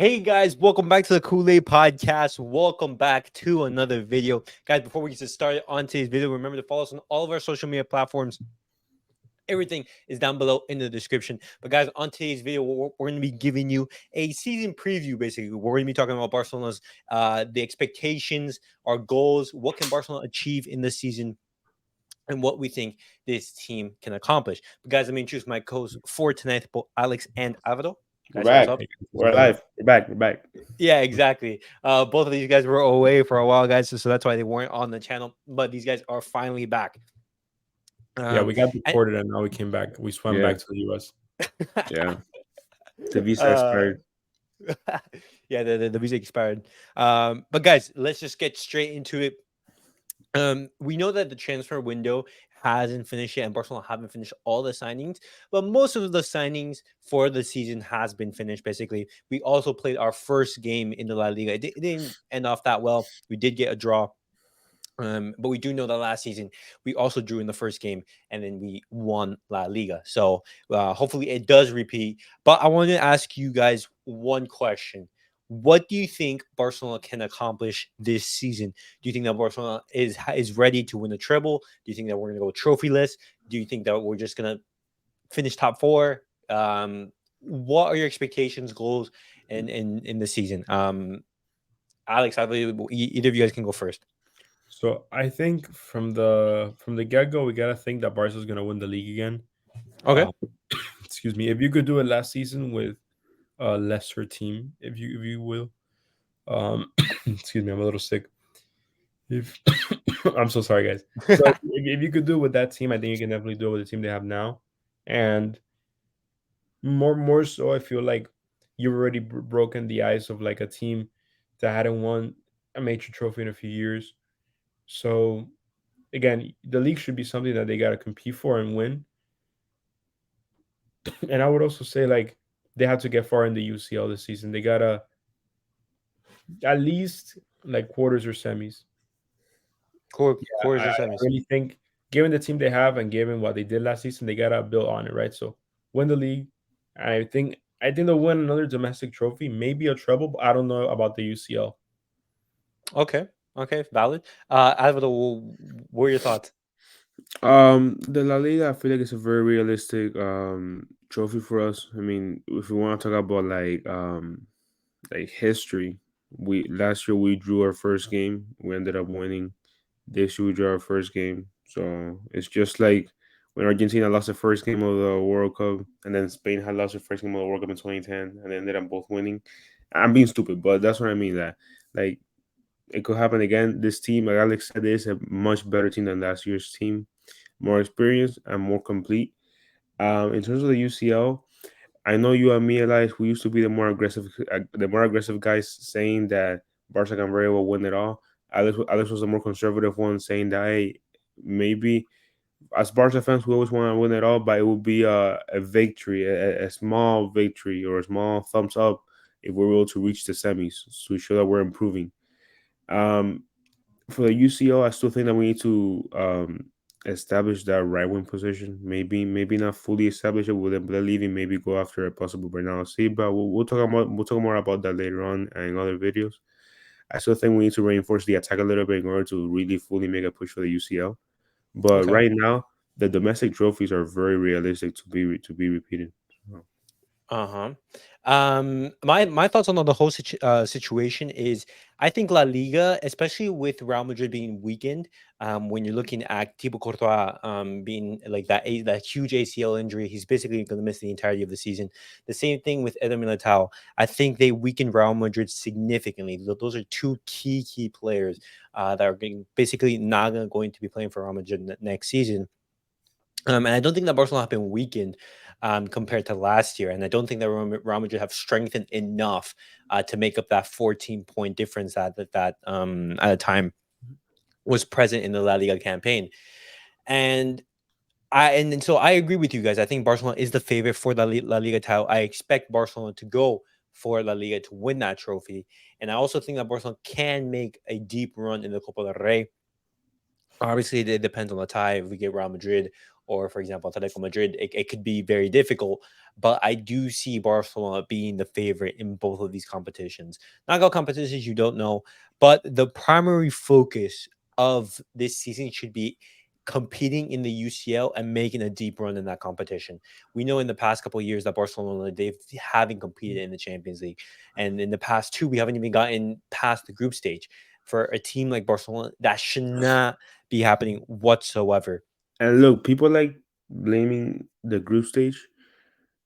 Hey guys, welcome back to the Kool-Aid Podcast. Welcome back to another video. Guys, before we get started on today's video, remember to follow us on all of our social media platforms. Everything is down below in the description. But guys, on today's video, we're going to be giving you a season preview. Basically, we're going to be talking about Barcelona's the expectations, our goals, what can Barcelona achieve in this season, and what we think this team can accomplish. But guys, let me introduce my co-hosts for tonight, both Alex and Alvaro. We're Guys, say what's back. up. We're alive. We're back. We're back. Yeah, exactly. Both of these guys were away for a while, guys, so that's why they weren't on the channel. But these guys are finally back. Yeah, we got And deported and now we came back. We swam Yeah, back to the US. yeah. The visa uh, expired. yeah, the visa expired. But guys, let's just get straight into it. We know that the transfer window hasn't finished yet, and Barcelona haven't finished all the signings, but most of the signings for the season has been finished. Basically, we also played our first game in the La Liga. It didn't end off that well. We did get a draw. But we do know that last season we also drew in the first game and then we won La Liga. So hopefully it does repeat. But I want to ask you guys one question. What do you think Barcelona can accomplish this season? Do you think that Barcelona is ready to win a treble? Do you think that we're going to go trophyless? Do you think that we're just going to finish top four? What are your expectations, goals in the season? Alex, I believe either of you guys can go first. So I think from the get go, we gotta think that Barca's gonna win the league again. Okay. Uh, excuse me. If you could do it last season with a lesser team, if you will. Excuse me, I'm a little sick. If I'm so sorry, guys. So if you could do it with that team, I think you can definitely do it with the team they have now. And more so, I feel like you've already broken the ice of like a team that hadn't won a major trophy in a few years. So again, the league should be something that they got to compete for and win. And I would also say like they have to get far in the UCL this season. They gotta at least like quarters or semis. Quarters or I semis. really think given the team they have and given what they did last season, they gotta build on it, right? So win the league. I think they'll win another domestic trophy, maybe a treble, but I don't know about the UCL. Okay. Okay. Valid. Alvaro, what are your thoughts? The La Liga, I feel like it's a very realistic trophy for us. I mean, if we want to talk about like history, we last year we drew our first game. We ended up winning. This year we drew our first game. So it's just like when Argentina lost the first game of the World Cup, and then Spain had lost the first game of the World Cup in 2010, and they ended up both winning. I'm being stupid, but that's what I mean. That like it could happen again. This team, like Alex said, is a much better team than last year's team, more experienced and more complete. In terms of the UCL, I know you and me, Elias, we used to be the more aggressive guys saying that Barca can very well win it all. Alex was the more conservative one, saying that hey, maybe as Barca fans, we always want to win it all, but it would be a victory, a small victory or a small thumbs up if we're able to reach the semis to show that we're improving. Um, for the UCL, I still think that we need to establish that right wing position. Maybe not fully establish it with the leaving. Maybe go after a possible Bernardo Silva. We'll talk more about that later on in other videos. I still think we need to reinforce the attack a little bit in order to really fully make a push for the UCL. But Okay. right now, the domestic trophies are very realistic to be repeated. So, Uh-huh. My thoughts on the whole situation is I think La Liga, especially with Real Madrid being weakened, when you're looking at Thibaut Courtois being like that huge ACL injury, he's basically going to miss the entirety of the season. The same thing with Eder Militao. I think they weakened Real Madrid significantly. Those are two key players that are basically not going to be playing for Real Madrid next season. And I don't think that Barcelona have been weakened compared to last year. And I don't think that Real Madrid have strengthened enough to make up that 14-point difference that at a time was present in the La Liga campaign. And so I agree with you guys. I think Barcelona is the favorite for the La Liga title. I expect Barcelona to go for La Liga to win that trophy. And I also think that Barcelona can make a deep run in the Copa del Rey. Obviously, it depends on the tie if we get Real Madrid or for example Atletico Madrid, it could be very difficult. But I do see Barcelona being the favorite in both of these competitions. Knockout competitions, you don't know, but the primary focus of this season should be competing in the UCL and making a deep run in that competition. We know in the past couple of years that Barcelona, they haven't competed in the Champions League, and in the past two we haven't even gotten past the group stage. For a team like Barcelona, that should not be happening whatsoever. And look, people like blaming the group stage.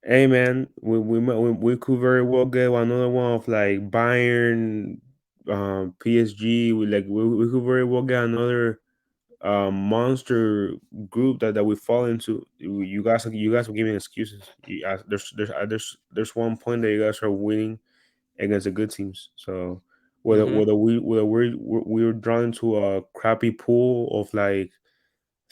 Hey man, we could very well get another one of like Bayern, PSG. We could very well get another monster group that we fall into. You guys are giving excuses. There's one point that you guys are winning against the good teams. So Hmm. whether we're drawn to a crappy pool of like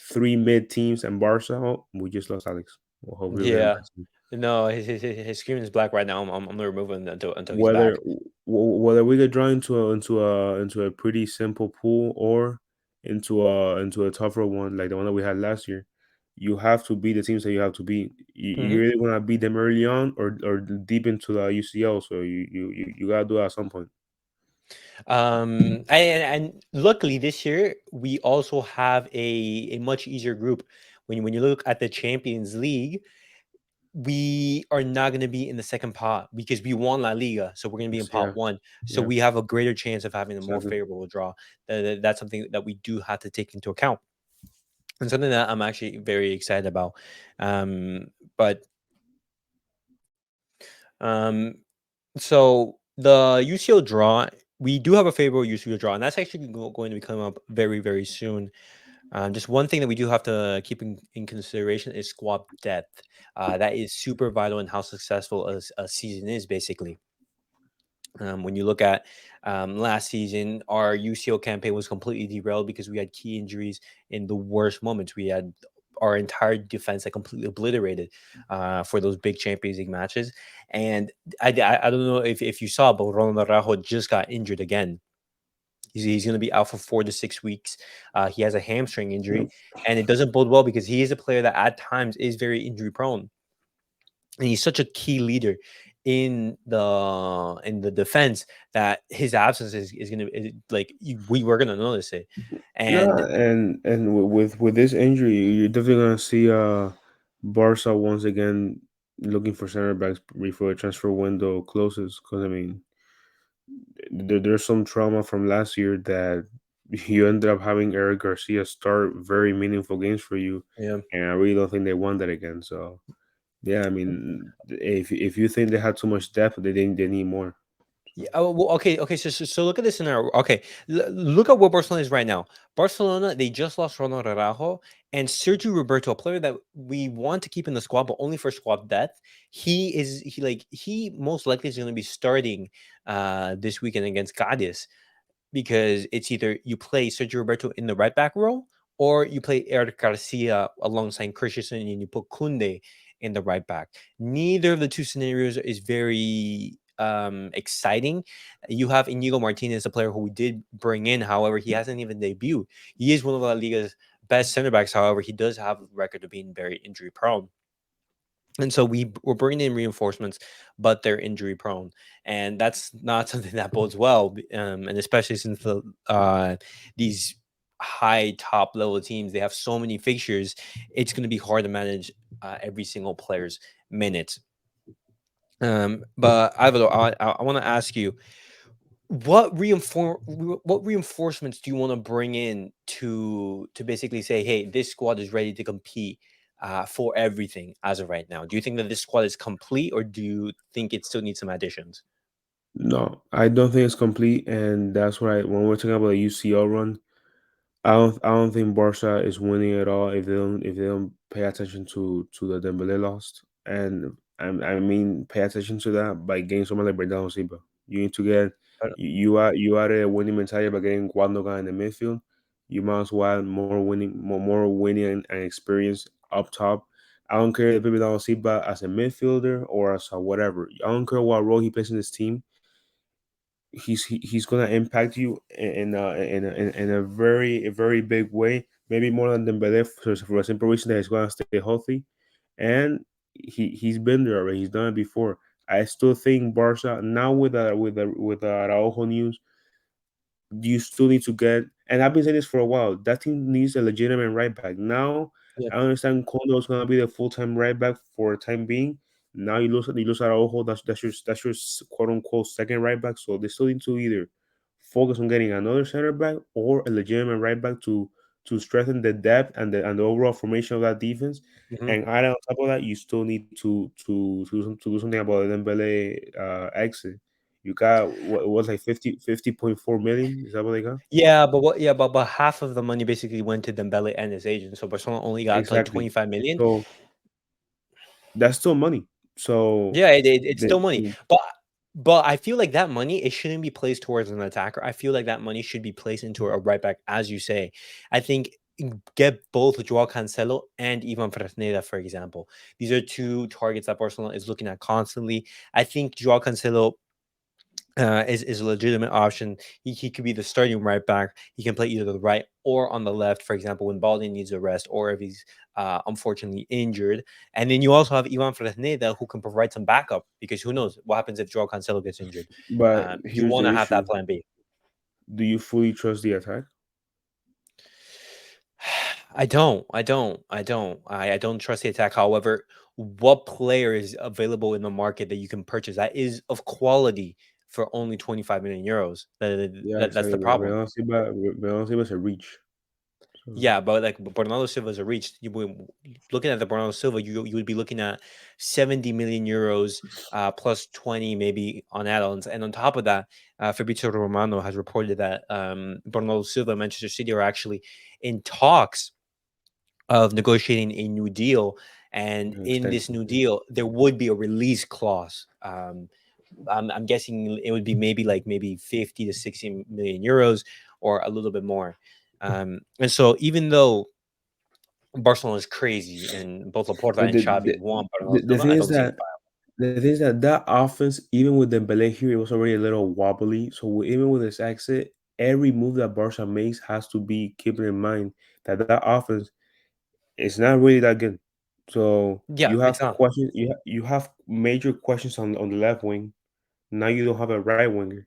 three mid teams and Barca, oh, we just lost Alex. We'll hope you get him Yeah. back soon. No, his screen is black right now. I'm gonna remove him until he's Whether back. whether we get drawn into a pretty simple pool or into a tougher one like the one that we had last year, you have to beat the teams that you have to beat. Hmm. You're either gonna beat them early on or deep into the UCL. So you gotta do it at some point. And luckily this year we also have a much easier group. When you look at the Champions League, we are not going to be in the second pot because we won La Liga, so we're going to be in Yeah, pot one. So yeah, we have a greater chance of having a more exactly. favorable draw. That's something that we do have to take into account, and something that I'm actually very excited about. But um, so the UCL draw, we do have a favorable UCL draw, and that's actually going to be coming up very very soon. Just one thing that we do have to keep in consideration is squad depth. That is super vital in how successful a season is, basically. When you look at last season, our UCL campaign was completely derailed because we had key injuries in the worst moments. We had our entire defense that completely obliterated for those big Champions League matches. And I don't know if you saw, but Ronald Araujo just got injured again. He's going to be out for 4 to 6 weeks. He has a hamstring Yeah. injury, and it doesn't bode well because he is a player that at times is very injury prone, and he's such a key leader in the defense that his absence is going to like we were going to notice it. Yeah, And and with this injury, you're definitely gonna see Barca once again looking for center backs before the transfer window closes. Because I mean, there's some trauma from last year that you ended up having Eric Garcia start very meaningful games for you, yeah. and I really don't think they want that again. So yeah, I mean, if you think they had too much depth, they need more. Yeah. Oh, well, okay. So look at this scenario. Okay, look at where Barcelona is right now. Barcelona, they just lost Ronald Araujo and Sergio Roberto, a player that we want to keep in the squad, but only for squad depth. He most likely is going to be starting this weekend against Cadiz, because it's either you play Sergio Roberto in the right back role or you play Eric Garcia alongside Christensen and you put Kunde in the right back. Neither of the two scenarios is very exciting. You have Inigo Martinez, a player who we did bring in. However, he hasn't even debuted. He is one of La Liga's best center backs. However, he does have a record of being very injury prone. And so we're bringing in reinforcements, but they're injury prone, and that's not something that bodes well. And especially since these high top level teams, they have so many fixtures, it's going to be hard to manage every single player's minutes. But Alvaro, I want to ask you, what reinforcements do you want to bring in to basically say, hey, this squad is ready to compete for everything as of right now? Do you think that this squad is complete, or do you think it still needs some additions? No, I don't think it's complete, and that's why when we're talking about a UCL run, I don't think Barca is winning at all if they don't pay attention to the Dembele lost, and I mean pay attention to that by getting someone like Bernardo Silva. You need to get you added a winning mentality by getting Guandogan in the midfield. You might as well add more winning and experience up top. I don't care if Bernardo Silva as a midfielder or as a whatever. I don't care what role he plays in this team. He's gonna impact you in a very big way maybe more than Dembele for a simple reason that he's gonna stay healthy, and he's been there already. He's done it before. I still think Barca now with the Araujo news, you still need to get. And I've been saying this for a while. That team needs a legitimate right back. Now Yeah. I understand Kondo is gonna be the full time right back for the time being. Now you lose Araujo. That's your quote unquote second right back. So they still need to either focus on getting another center back or a legitimate right back to strengthen the depth and the overall formation of that defense. Mhm. And add on top of that, you still need to do something about the Dembele exit. You got what it was like 50.4 million. Is that what they got? Yeah, but what? Yeah, but half of the money basically went to Dembele and his agent, so Barcelona only got like Exactly. 25 million. So that's still money. So Yeah, it's the still money, but I feel like that money, it shouldn't be placed towards an attacker. I feel like that money should be placed into a right back, as you say. I think get both Joao Cancelo and Ivan Fresneda, for example. These are two targets that Barcelona is looking at constantly. I think Joao Cancelo is a legitimate option. He could be the starting right back. He can play either the right or on the left, for example, when Baldi needs a rest or if he's unfortunately injured. And then you also have Ivan Fresneda who can provide some backup because who knows what happens if Joao Cancelo gets injured. but You here's want the to have that issue. plan B. Do you fully trust the attack? I don't trust the attack. However, what player is available in the market that you can purchase that is of quality for only 25 million euros? Yeah, That's exactly. the But problem. Bernardo Silva's a reach. So Yeah, but like Bernardo Silva's a reach. Looking at the Bernardo Silva, you would be looking at 70 million euros plus 20 maybe on add-ons, and on top of that, Fabrizio Romano has reported that Bernardo Silva and Manchester City are actually in talks of negotiating a new deal, and an in this extension. new deal, there would be a release clause. I'm guessing it would be maybe 50 to 60 million euros or a little bit more. And so even though Barcelona is crazy and both Laporta But and Xavi want Bernardo the Silva, thing I is don't see it. that that offense, even with Dembele here, it was already a little wobbly. So even with his exit, every move that Barca makes has to be keeping in mind that that offense is not really that good. So Yeah, you it's have not. questions. You have major questions on the left wing. Now you don't have a right winger,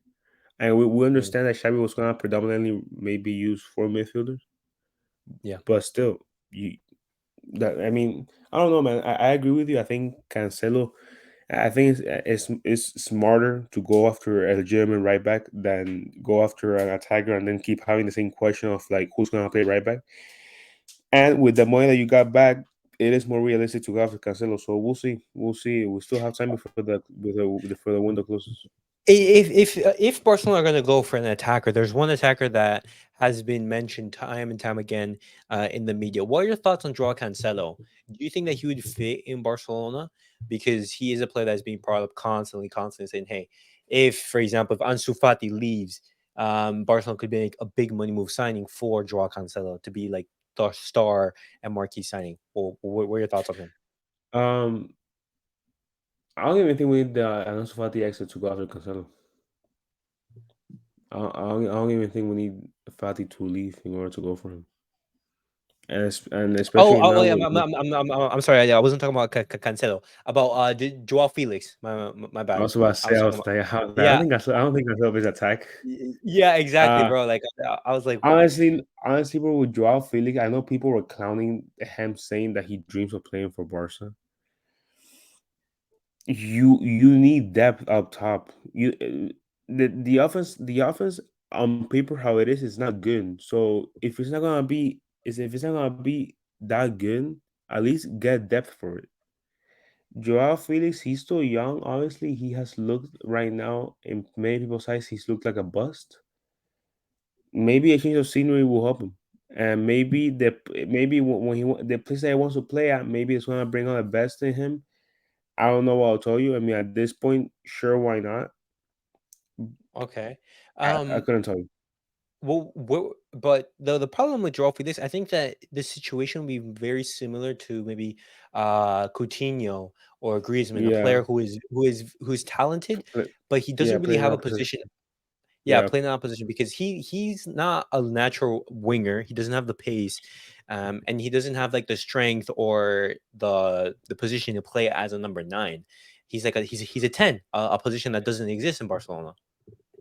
and we Mm, understand that Xavi was gonna predominantly maybe use four midfielders, yeah. but still, you that I mean, I don't know, man. I agree with you. I think Cancelo. I think it's smarter to go after a legitimate right back than go after an attacker and then keep having the same question of like who's gonna play right back. And with the money that you got back, it is more realistic to go after Cancelo. So we'll see. We'll see. We still have time before the window closes. If Barcelona are going to go for an attacker, there's one attacker that has been mentioned time and time again in the media. What are your thoughts on Joao Cancelo? Do you think that he would fit in Barcelona because he is a player that's being brought up constantly saying, "Hey, if for example, if Ansu Fati leaves, Barcelona could make a big money move signing for Joao Cancelo to be like the star and marquee signing." Well, what are your thoughts on him? Um, I don't even think we need the Ansu Fati exit to go after Cancelo. I don't even think we need Fati to leave in order to go for him. And especially Oh, now yeah, with I'm sorry. I wasn't talking about Cancelo. About Joao Felix. My I bad. was about to I say was talking about. I Yeah, don't think I don't think Cancelo is attack. yeah, exactly, Uh bro. Like I was like, what? honestly, bro, with Joao Felix, I know people were clowning him, saying that he dreams of playing for Barca. You need depth up top. The offense on paper how it is not good. So if it's not gonna be that good, at least get depth for it. Joao Felix, he's still young. Obviously, he has looked right now in many people's eyes. He's looked like a bust. Maybe a change of scenery will help him, and maybe the place that he wants to play at, maybe it's gonna bring out the best in him. I don't know what I'll tell you. I mean, at this point, sure, why not? Okay. I couldn't tell you. But the problem with Joao Felix, I think that the situation will be very similar to maybe Coutinho or Griezmann, a Yeah, player who's talented, pl- but he yeah, doesn't really playing have a that position. position. Yeah, Yeah, playing in opposition because he's not a natural winger. He doesn't have the pace, and he doesn't have like the strength or the position to play as a number nine. He's a 10, a position that doesn't exist in Barcelona.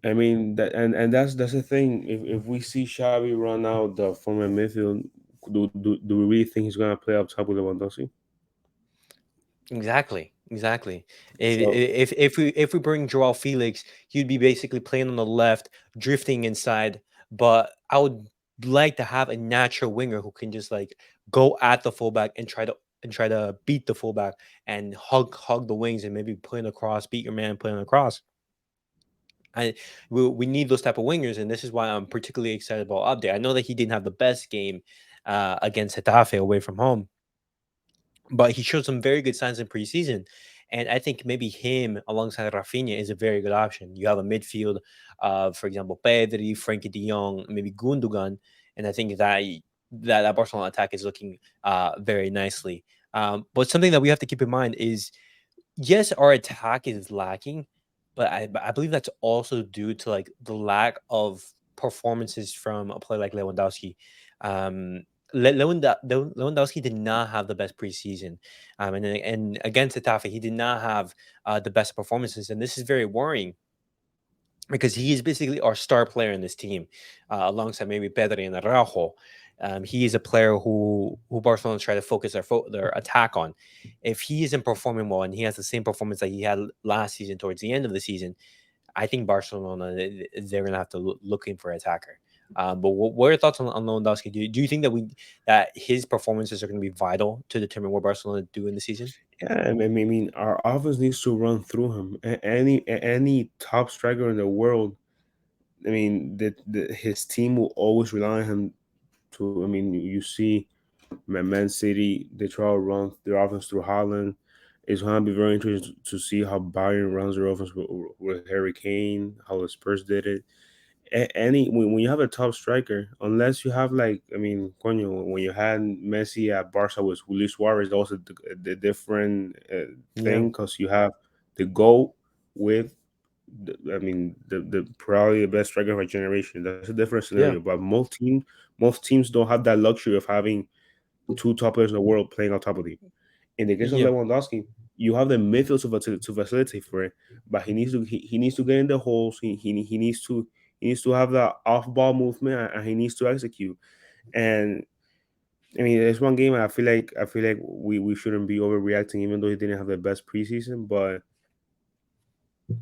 I mean that, and that's the thing. If we see Xavi run out the former midfield, do we really think he's gonna play up top with Lewandowski? Exactly, exactly. So If we bring Joao Felix, he'd be basically playing on the left, drifting inside. But I would like to have a natural winger who can just like go at the fullback and try to beat the fullback and hug the wings and maybe play in across, beat your man playing across. I we need those type of wingers, and this is why I'm particularly excited about Update. I know that he didn't have the best game against Getafe away from home, but he showed some very good signs in preseason. And I think maybe him alongside Rafinha is a very good option. You have a midfield of, for example, Pedri, Frankie de Jong, maybe Gundogan, and I think that Barcelona attack is looking very nicely. But something that we have to keep in mind is yes, our attack is lacking, but I believe that's also due to like the lack of performances from a player like Lewandowski. Um, Lewandowski did not have the best preseason, and against Getafe, he did not have the best performances, and this is very worrying because he is basically our star player in this team, alongside maybe Pedri and Araujo. He is a player who Barcelona try to focus their attack on. If he isn't performing well and he has the same performance that he had last season towards the end of the season, I think Barcelona they're gonna have to looking for an attacker. But what are your thoughts on Lewandowski? Do you think that his performances are going to be vital to determine what Barcelona do in the season? yeah, I mean, our offense needs to run through him. Any top striker in the world, I mean, his team will always rely on him to. I mean, you see, Man City, they try to run their offense through Holland. It's going to be very interesting to see how Bayern runs their offense with Harry Kane, how the Spurs did it. Any when you have a top striker, unless you have like, I mean, when you had Messi at Barca with Luis Suarez, that was a different Yeah, thing because you have the goal with, I mean, the probably the best striker of a generation. That's a different scenario. yeah, But most teams don't have that luxury of having two top players in the world playing on top of you. In the case of yeah, Lewandowski, you have the midfield to facilitate for it, but he needs to get in the holes. He needs to have the off ball movement, and he needs to execute. And I mean, there's one game I feel like we shouldn't be overreacting, even though he didn't have the best preseason, but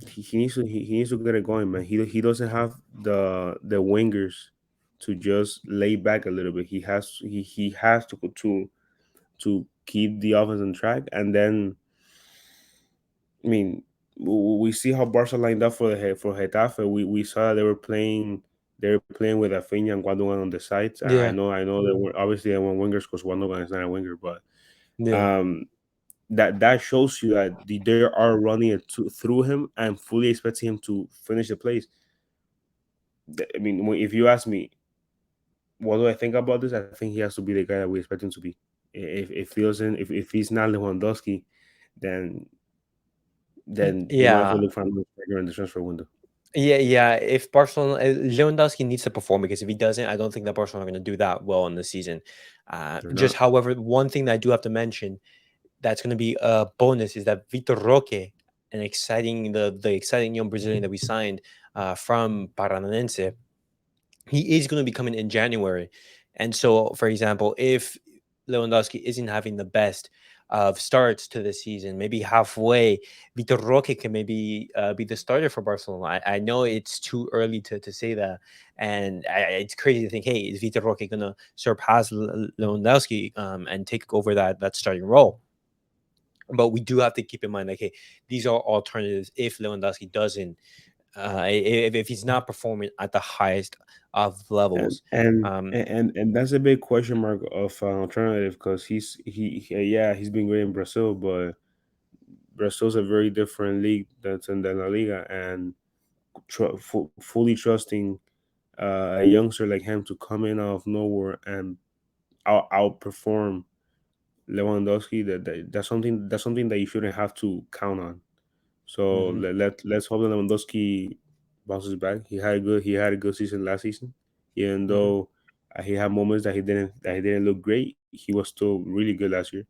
he needs to get it going, man. He doesn't have the wingers to just lay back a little bit. He has to keep the offense on track. And then, I mean, we see how Barca lined up for Getafe. We saw they were playing with Rafinha and Guandogan on the sides. yeah, I know they were obviously they want wingers because Guandogan is not a winger, but yeah, um, that shows you that they are running it through him and fully expecting him to finish the plays. I mean, if you ask me, what do I think about this? I think he has to be the guy that we expect him to be. If he doesn't, if he's not Lewandowski, then we might as well yeah. look for another striker in the transfer window. Yeah. If Barcelona, Lewandowski needs to perform because if he doesn't, I don't think that Barcelona are going to do that well in the season. They're Just, not. however, one thing that I do have to mention that's going to be a bonus is that Vitor Roque, the exciting young Brazilian that we signed from Paranense, he is going to be coming in January. And so, for example, if Lewandowski isn't having the best of starts to the season, maybe halfway, Vitor Roque can maybe be the starter for Barcelona. I know it's too early to say that. And it's crazy to think, hey, is Vitor Roque going to surpass Lewandowski and take over that starting role? But we do have to keep in mind, like, hey, these are alternatives if Lewandowski doesn't, if he's not performing at the highest of and levels. and Um, and that's a big question mark of an alternative because yeah, he's been great in Brazil, but Brazil's a very different league than La Liga, and fully trusting a youngster like him to come in out of nowhere and outperform Lewandowski, that's something that you shouldn't have to count on. So mhm. let's hope that Lewandowski bounces back. He had a good season last season, even Hmm. though he had moments that he didn't look great. He was still really good last year.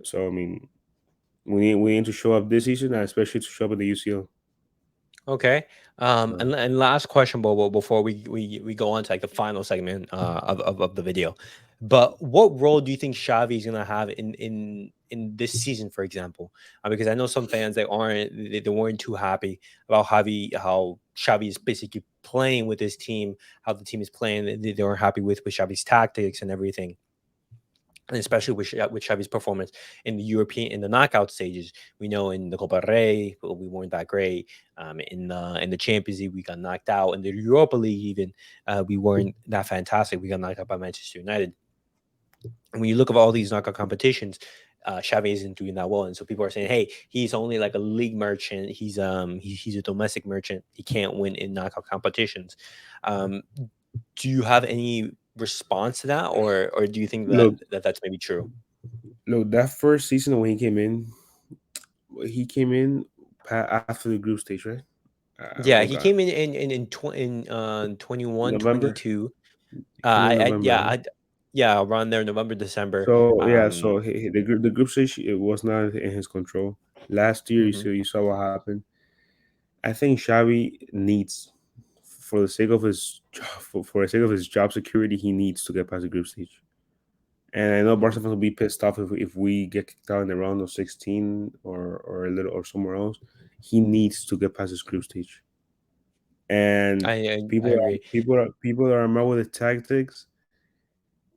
So I mean, we need to show up this season, and especially to show up in the UCL. Okay. So And last question, Bobo, before we go on to like the final segment of the video. But what role do you think Xavi is gonna have in this season, for example? Because I know some fans they weren't too happy about how Xavi is basically playing with his team, how the team is playing. They weren't happy with Xavi's tactics and everything, and especially with Xavi's performance in the knockout stages. We know in the Copa Rey we weren't that great. In the Champions League we got knocked out. In the Europa League even we weren't that fantastic. We got knocked out by Manchester United. And when you look at all these knockout competitions, Xavi isn't doing that well, and so people are saying, "Hey, he's only like a league merchant. He's a domestic merchant. He can't win in knockout competitions." Um, do you have any response to that, or do you think look, that's maybe true? look, that first season when he came in after the group stage, right? I Yeah, he forgot. came in 21, November. 22. He came in I November, yeah, right? yeah, around there, November, December. So yeah, so the group stage, it was not in his control. Last year, Mhm. you saw what happened. I think Xavi needs, for the sake of his for the sake of his job security, he needs to get past the group stage. And I know Mhm. Barca fans will be pissed off if we get kicked out in the round of 16 or a little or somewhere else. He needs to get past this group stage. I And I, I people agree. people are mad with the tactics.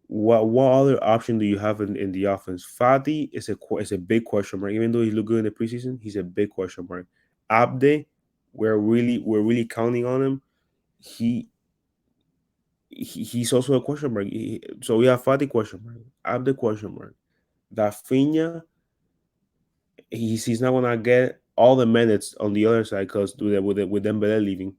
What other option do you have in the offense? Fati is a big question mark. Even though he looked good in the preseason, he's a big question mark. Abde, we're really counting on him. He, he's also a question mark. So we have Fati question mark, Abde question mark. Dafinha, he's not gonna get all the minutes on the other side because with Dembele leaving.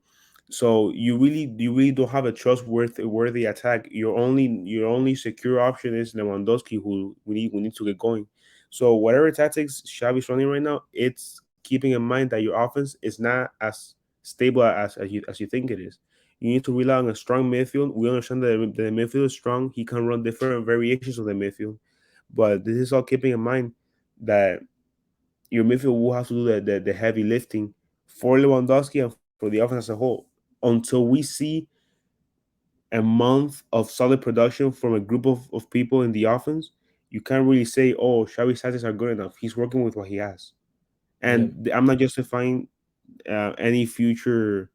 So you really don't have a trustworthy attack. Your only secure option is Lewandowski, who we need to get going. So whatever tactics Xavi's running right now, it's keeping in mind that your offense is not as stable as you think it is. You need to rely on a strong midfield. We understand that the midfield is strong. He can run different variations of the midfield, but this is all keeping in mind that your midfield will have to do the heavy lifting for Lewandowski and for the offense as a whole. Until we see a month of solid production from a group of people in the offense, you can't really say, oh, Xavi's tactics are good enough. He's working with what he has. Yeah. And I'm not justifying any future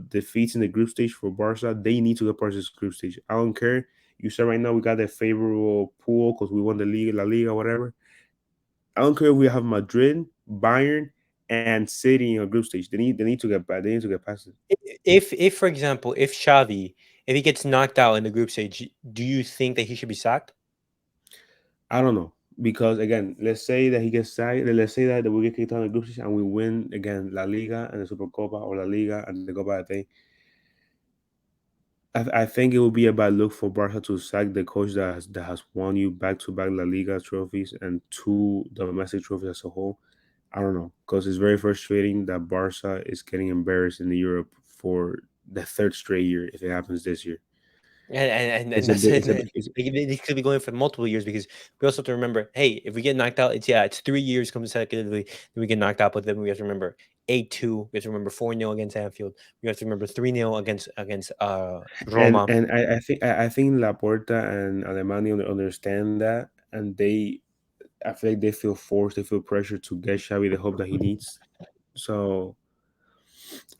defeats in the group stage for Barca. They need to get past this group stage. I don't care. You said right now we got a favorable pool because we won the league, La Liga, whatever. I don't care if we have Madrid, Bayern, and City in a group stage. They need to get back. They need to get past it. If for example, if Xavi, if he gets knocked out in the group stage, do you think that he should be sacked? I don't know because again, let's say that he gets sacked. Let's say that we get kicked out of the group stage and we win again La Liga and the Supercopa or La Liga and the Copa del Rey. I think it would be a bad look for Barca to sack the coach that has won you back to back La Liga trophies and two domestic trophies as a whole. I don't know because it's very frustrating that Barca is getting embarrassed in Europe for the third straight year if it happens this year. And It's a that's bit. it. It's a. Like, they could be going for multiple years because we also have to remember, hey, if we get knocked out, it's 3 years consecutively that we get knocked out. But then we have to remember 8-2. We have to remember 4-0 against Anfield. We have to remember 3-0 against and Roma. and I think Laporta and Alemania understand that, and I feel like they feel forced, they feel pressure to get Xavi the hope that he needs. So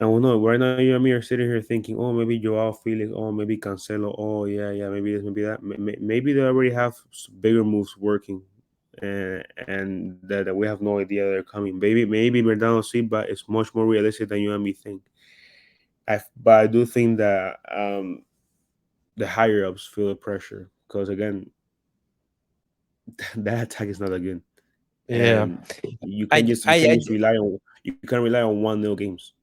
I don't know. Right now, you and me are sitting here thinking, oh, maybe Joao Felix, oh, maybe Cancelo, oh, yeah, yeah, maybe this, maybe that. Maybe they already have bigger moves working, and that we have no idea they're coming. Maybe Bernardo Silva is much more realistic than you and me think. But I do think that the higher ups feel the pressure because again, that attack is not that good, Yeah. and you can I just you I can I just rely on 1-0 games.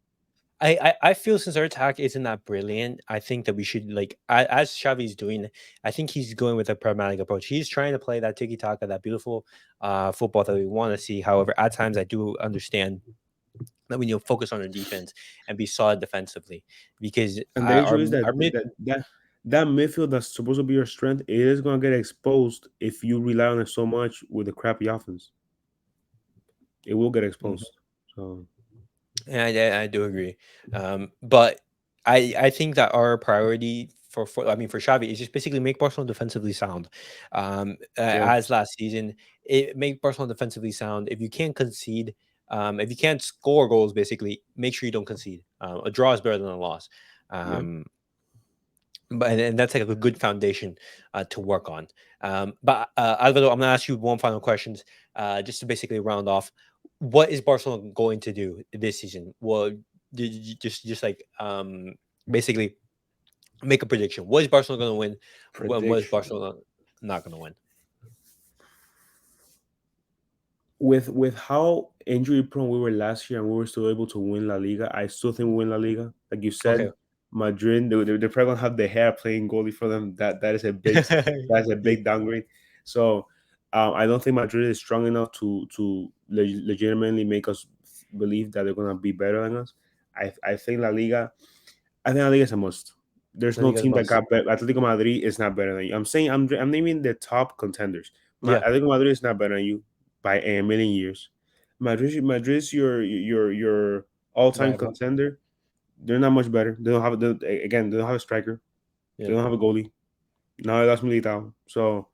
I feel since our attack isn't that brilliant, I think that we should like as Xavi's doing, I think he's going with a pragmatic approach. He's trying to play that tiki taka, that beautiful football that we want to see. However, at times I do understand that we need to focus on our defense and be solid defensively because And the issue is our that mid. that midfield that's supposed to be your strength, it is gonna get exposed if you rely on it so much with a crappy offense. It will get Mhm. exposed. So And I do agree, but I think that our priority for I mean for Xavi is just basically make Barcelona defensively sound, yeah, as last season. It make Barcelona defensively sound. If you can't concede, if you can't score goals, basically make sure you don't concede. A draw is better than a loss. yeah. Um, but and that's like a good foundation to work on. But Alvaro, I'm gonna ask you one final question, just to basically round off. What is Barcelona going to do this season? Well, just like basically make a prediction. What is Barcelona going to win? What is Prediction. Barcelona not going to win? With how injury prone we were last year and we were still able to win La Liga, I still think we win La Liga. Like you Okay. said, Madrid, they're probably gonna have the hair playing goalie for them. That is a big Yeah. downgrade. So I don't think Madrid is strong enough to legitimately make us believe that they're gonna be better than us. I think La Liga. I think La Liga is a must. There's La no Liga's team that must. got better. Atletico Madrid is not better than you. I'm saying I'm naming the top contenders. Yeah. Atletico Madrid is not better than you by a million years. Madrid's your all time Rival. contender. They're not much better. They don't have again. They don't have a striker. They Yeah. don't have a goalie. Now that's Militao. So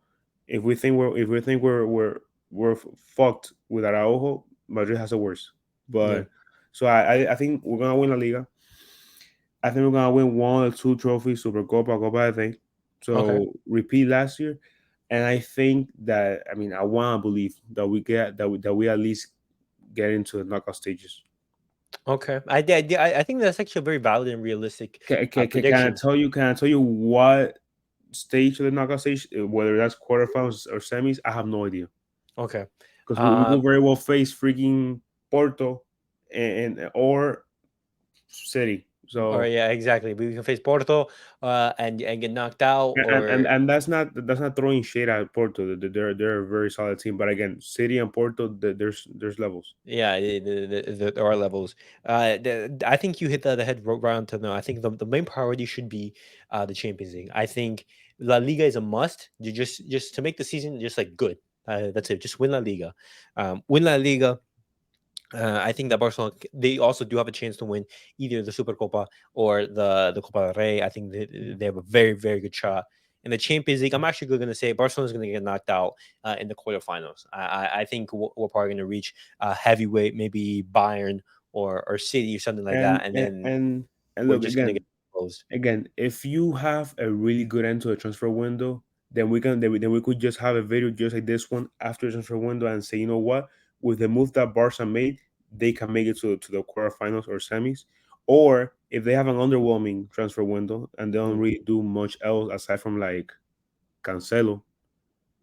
if we think we're fucked with Araujo, Madrid has a worse. Yeah. But so I think we're gonna win La Liga. I think we're gonna win one or two trophies, Super Copa, I think. Okay. So repeat last year, and I think that I want to believe that that we at least get into the knockout stages. Okay. I think that's actually a very valid and realistic Can I prediction. tell you? Can I tell you what stage of the knockout stage, whether that's quarterfinals or semis? I have no idea Okay. because we Um, could very well face freaking Porto and or City. or So yeah, exactly. We can face Porto, and get knocked out, or and that's not throwing shade at Porto. They're a very solid team, but again, City and Porto, there's levels. yeah, there are levels. I think you hit the head right on to know. I think the main priority should be the Champions League. I think La Liga is a must. You just to make the season just like good. That's it. Just win La Liga. Win La Liga. I think that Barcelona they also do have a chance to win either the Supercopa or the Copa del Rey. I think they have a very good shot in the Champions League. I'm actually going to say Barcelona's going to get knocked out in the quarterfinals. I think we're probably going to reach heavyweight, maybe Bayern or City or something like And that, and and then and, and we're look just going to get closed. if you have a really good end to the transfer window, then we could just have a video just like this one after the transfer window and say, you know what, with the move that Barca made, they can make it to the quarterfinals or semis. Or if they have an underwhelming transfer window and they don't Mm, really do much else aside from like Cancelo,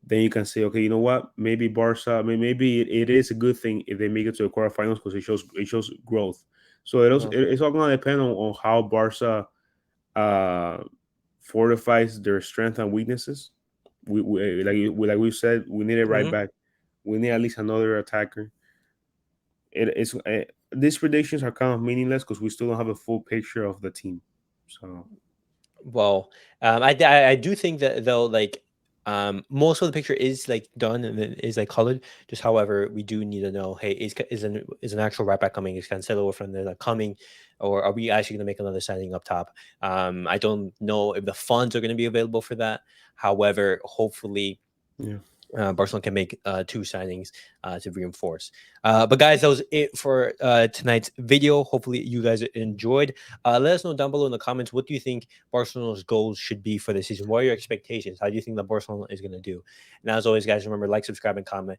then you can say, okay, you know what? Maybe Barca, maybe it is a good thing if they make it to the quarterfinals because it shows growth. So okay. it's all gonna depend on how Barca uh, fortifies their strength and weaknesses. Like we said, we need a right Mhm. back. We need at least another attacker. These predictions are kind of meaningless because we still don't have a full picture of the team. So Well, I do think that though, like, most of the picture is like done and it is like colored. Just however, we do need to know, hey, is an actual right back coming? Is Cancelo from there not coming, or are we actually going to make another signing up top? I don't know if the funds are going to be available for that. However, hopefully yeah, Barcelona can make two signings to reinforce. But guys, that was it for tonight's video. Hopefully, you guys enjoyed. Let us know down below in the comments, what do you think Barcelona's goals should be for this season? What are your expectations? How do you think that Barcelona is going to do? And as always, guys, remember, like, subscribe, and comment.